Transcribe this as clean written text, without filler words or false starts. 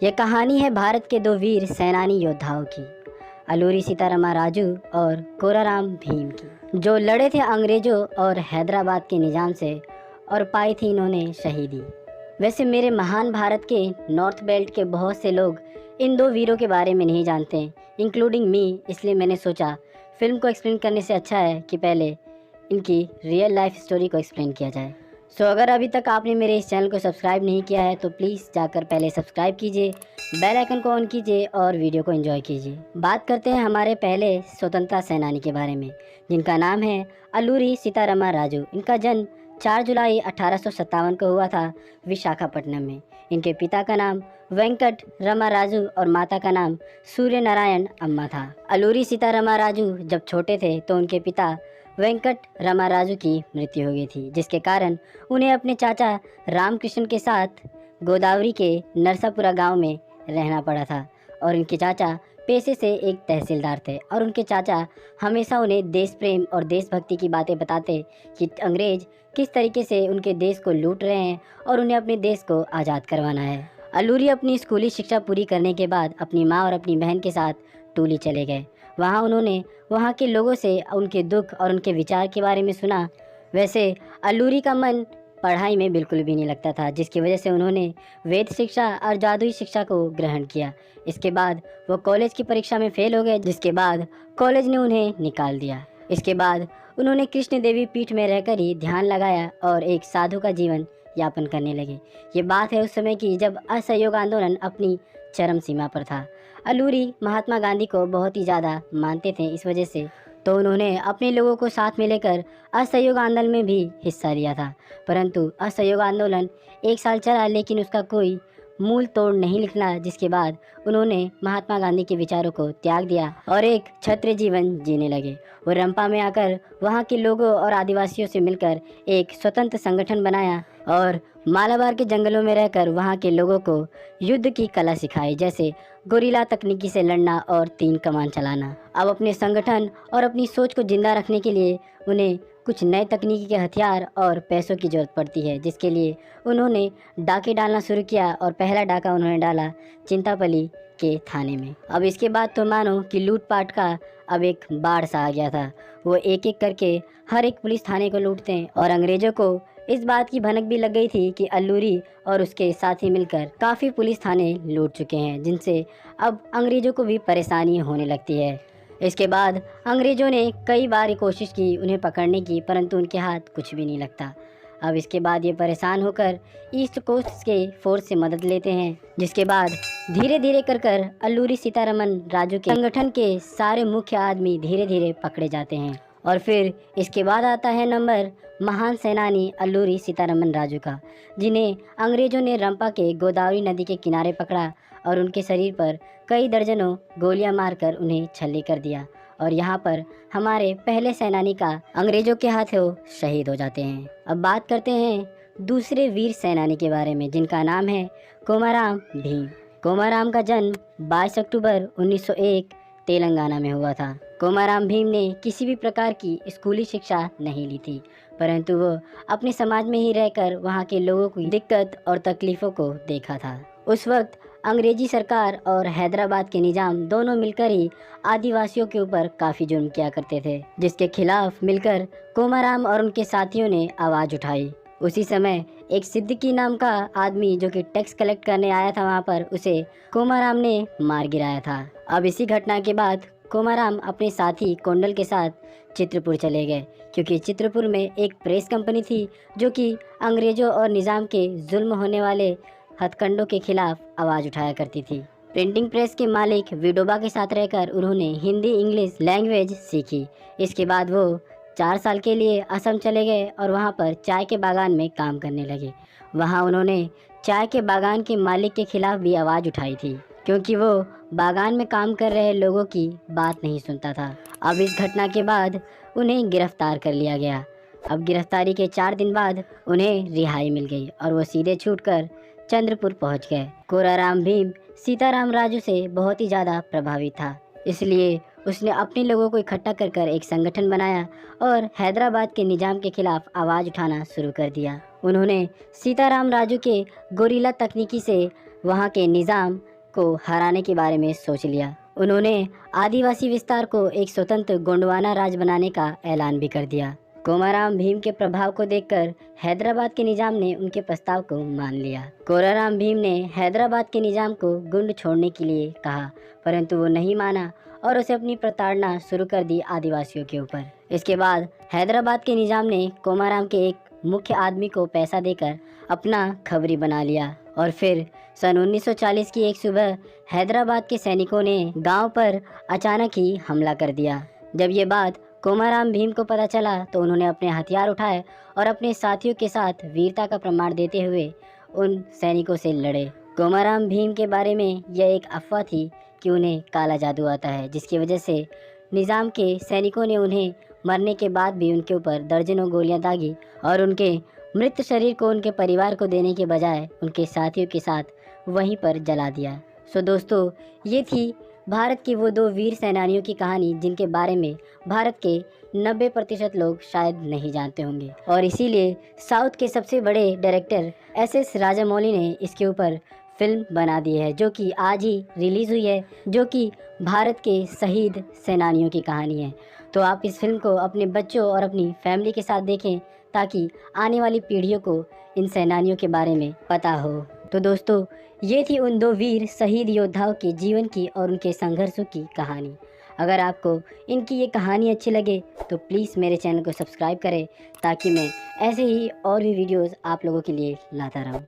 यह कहानी है भारत के दो वीर सेनानी योद्धाओं की, अल्लूरी सीतारामा राजू और कोराराम भीम की, जो लड़े थे अंग्रेजों और हैदराबाद के निजाम से और पाई थी इन्होंने शहीदी। वैसे मेरे महान भारत के नॉर्थ बेल्ट के बहुत से लोग इन दो वीरों के बारे में नहीं जानते, इंक्लूडिंग मी। इसलिए मैंने सोचा फिल्म को एक्सप्लेन करने से अच्छा है कि पहले इनकी रियल लाइफ स्टोरी को एक्सप्लेन किया जाए। सो अगर अभी तक आपने मेरे इस चैनल को सब्सक्राइब नहीं किया है तो प्लीज़ जाकर पहले सब्सक्राइब कीजिए, बेल आइकन को ऑन कीजिए और वीडियो को एंजॉय कीजिए। बात करते हैं हमारे पहले स्वतंत्रता सेनानी के बारे में, जिनका नाम है अल्लूरी सीतारामा राजू। इनका जन्म 4 जुलाई 1857 को हुआ था विशाखापट्टनम में। इनके पिता का नाम वेंकट रमा राजू और माता का नाम सूर्य नारायण अम्मा था। अल्लूरी सीतारामा राजू जब छोटे थे तो उनके पिता वेंकट रमा राजू की मृत्यु हो गई थी, जिसके कारण उन्हें अपने चाचा रामकृष्ण के साथ गोदावरी के नरसापुरा गांव में रहना पड़ा था। और उनके चाचा पेशे से एक तहसीलदार थे और उनके चाचा हमेशा उन्हें देश प्रेम और देशभक्ति की बातें बताते कि अंग्रेज किस तरीके से उनके देश को लूट रहे हैं और उन्हें अपने देश को आज़ाद करवाना है। अल्लूरी अपनी स्कूली शिक्षा पूरी करने के बाद अपनी माँ और अपनी बहन के साथ टूली चले गए। वहाँ उन्होंने वहाँ के लोगों से उनके दुख और उनके विचार के बारे में सुना। वैसे अल्लूरी का मन पढ़ाई में बिल्कुल भी नहीं लगता था, जिसकी वजह से उन्होंने वेद शिक्षा और जादुई शिक्षा को ग्रहण किया। इसके बाद वो कॉलेज की परीक्षा में फेल हो गए, जिसके बाद कॉलेज ने उन्हें निकाल दिया। इसके बाद उन्होंने कृष्ण देवी पीठ में रहकर ही ध्यान लगाया और एक साधु का जीवन यापन करने लगे। ये बात है उस समय की जब असहयोग आंदोलन अपनी चरम सीमा पर था। अल्लूरी महात्मा गांधी को बहुत ही ज़्यादा मानते थे, इस वजह से तो उन्होंने अपने लोगों को साथ में लेकर असहयोग आंदोलन में भी हिस्सा लिया था। परंतु असहयोग आंदोलन 1 साल चला, लेकिन उसका कोई मूल तोड़ नहीं निकला, जिसके बाद उन्होंने महात्मा गांधी के विचारों को त्याग दिया और एक क्षत्रिय जीवन जीने लगे। वो रंपा में आकर वहाँ के लोगों और आदिवासियों से मिलकर एक स्वतंत्र संगठन बनाया और मालाबार के जंगलों में रहकर वहाँ के लोगों को युद्ध की कला सिखाई, जैसे गोरिल्ला तकनीकी से लड़ना और 3 कमान चलाना। अब अपने संगठन और अपनी सोच को जिंदा रखने के लिए उन्हें कुछ नए तकनीकी के हथियार और पैसों की जरूरत पड़ती है, जिसके लिए उन्होंने डाके डालना शुरू किया और पहला डाका उन्होंने डाला चिंतापल्ली के थाने में। अब इसके बाद तो मानो कि लूटपाट का अब एक बाढ़ सा आ गया था। वो एक एक करके हर एक पुलिस थाने को लूटते हैं और अंग्रेजों को इस बात की भनक भी लग गई थी कि अल्लूरी और उसके साथी मिलकर काफ़ी पुलिस थाने लूट चुके हैं, जिनसे अब अंग्रेजों को भी परेशानी होने लगती है। इसके बाद अंग्रेजों ने कई बार कोशिश की उन्हें पकड़ने की, परंतु उनके हाथ कुछ भी नहीं लगता। अब इसके बाद ये परेशान होकर ईस्ट कोस्ट के फोर्स से मदद लेते हैं, जिसके बाद धीरे धीरे कर अल्लूरी सीतारामन राजू के संगठन के सारे मुख्य आदमी धीरे धीरे पकड़े जाते हैं। और फिर इसके बाद आता है नंबर महान सेनानी अल्लूरी सीतारामन राजू का, जिन्हें अंग्रेजों ने रंपा के गोदावरी नदी के किनारे पकड़ा और उनके शरीर पर कई दर्जनों गोलियां मारकर उन्हें छल्ले कर दिया। और यहाँ पर हमारे पहले सेनानी का अंग्रेजों के हाथों शहीद हो जाते हैं। अब बात करते हैं दूसरे वीर सेनानी के बारे में, जिनका नाम है कोमाराम भीम। कोमाराम का जन्म 22 अक्टूबर 1901 तेलंगाना में हुआ था। कोमाराम भीम ने किसी भी प्रकार की स्कूली शिक्षा नहीं ली थी, परंतु वो अपने समाज में ही रहकर वहाँ के लोगों की दिक्कत और तकलीफ़ों को देखा था। उस वक्त अंग्रेजी सरकार और हैदराबाद के निजाम दोनों मिलकर ही आदिवासियों के ऊपर काफ़ी जुर्म किया करते थे, जिसके खिलाफ मिलकर कोमाराम और उनके साथियों ने आवाज़ उठाई। उसी समय एक सिद्दीकी नाम का आदमी जो कि टैक्स कलेक्ट करने आया था वहाँ पर, उसे कोमाराम ने मार गिराया था। अब इसी घटना के बाद कोमाराम अपने साथी कोंडल के साथ चित्रपुर चले गए, क्योंकि चित्रपुर में एक प्रेस कंपनी थी जो कि अंग्रेजों और निज़ाम के जुल्म होने वाले हथकंडों के खिलाफ आवाज़ उठाया करती थी। प्रिंटिंग प्रेस के मालिक विडोबा के साथ रहकर उन्होंने हिंदी इंग्लिश लैंग्वेज सीखी। इसके बाद वो 4 साल के लिए असम चले गए और वहाँ पर चाय के बागान में काम करने लगे। वहाँ उन्होंने चाय के बागान के मालिक के खिलाफ भी आवाज़ उठाई थी, क्योंकि वो बागान में काम कर रहे लोगों की बात नहीं सुनता था। अब इस घटना के बाद उन्हें गिरफ्तार कर लिया गया। अब गिरफ्तारी के 4 दिन बाद उन्हें रिहाई मिल गई और वो सीधे छूटकर चंद्रपुर पहुंच गए। कोराराम भीम सीताराम राजू से बहुत ही ज़्यादा प्रभावित था, इसलिए उसने अपने लोगों को इकट्ठा कर एक संगठन बनाया और हैदराबाद के निजाम के खिलाफ आवाज़ उठाना शुरू कर दिया। उन्होंने सीताराम राजू के गोरिल्ला तकनीकी से वहाँ के निज़ाम को हराने के बारे में सोच लिया। उन्होंने आदिवासी विस्तार को एक स्वतंत्र गोंडवाना राज बनाने का ऐलान भी कर दिया। कोमाराम भीम के प्रभाव को देखकर हैदराबाद के निजाम ने उनके प्रस्ताव को मान लिया। कोराराम भीम ने हैदराबाद के निजाम को गुंड छोड़ने के लिए कहा, परंतु वो नहीं माना और उसे अपनी प्रताड़ना शुरू कर दी आदिवासियों के ऊपर। इसके बाद हैदराबाद के निजाम ने कोमाराम के एक मुख्य आदमी को पैसा देकर अपना खबरी बना लिया और फिर सन 1940 की एक सुबह हैदराबाद के सैनिकों ने गांव पर अचानक ही हमला कर दिया। जब ये बात कोमाराम भीम को पता चला तो उन्होंने अपने हथियार उठाए और अपने साथियों के साथ वीरता का प्रमाण देते हुए उन सैनिकों से लड़े। कोमाराम भीम के बारे में यह एक अफवाह थी कि उन्हें काला जादू आता है, जिसकी वजह से निज़ाम के सैनिकों ने उन्हें मरने के बाद भी उनके ऊपर दर्जनों गोलियां दागी और उनके मृत शरीर को उनके परिवार को देने के बजाय उनके साथियों के साथ वहीं पर जला दिया। सो दोस्तों, ये थी भारत की वो दो वीर सेनानियों की कहानी जिनके बारे में भारत के 90% लोग शायद नहीं जानते होंगे, और इसीलिए साउथ के सबसे बड़े डायरेक्टर एस राजामौली ने इसके ऊपर फिल्म बना दी है, जो कि आज ही रिलीज़ हुई है, जो कि भारत के शहीद सेनानियों की कहानी है। तो आप इस फिल्म को अपने बच्चों और अपनी फैमिली के साथ देखें ताकि आने वाली पीढ़ियों को इन सेनानियों के बारे में पता हो। तो दोस्तों, ये थी उन दो वीर शहीद योद्धाओं के जीवन की और उनके संघर्षों की कहानी। अगर आपको इनकी ये कहानी अच्छी लगे तो प्लीज़ मेरे चैनल को सब्सक्राइब करें ताकि मैं ऐसे ही और भी वीडियोस आप लोगों के लिए लाता रहूं।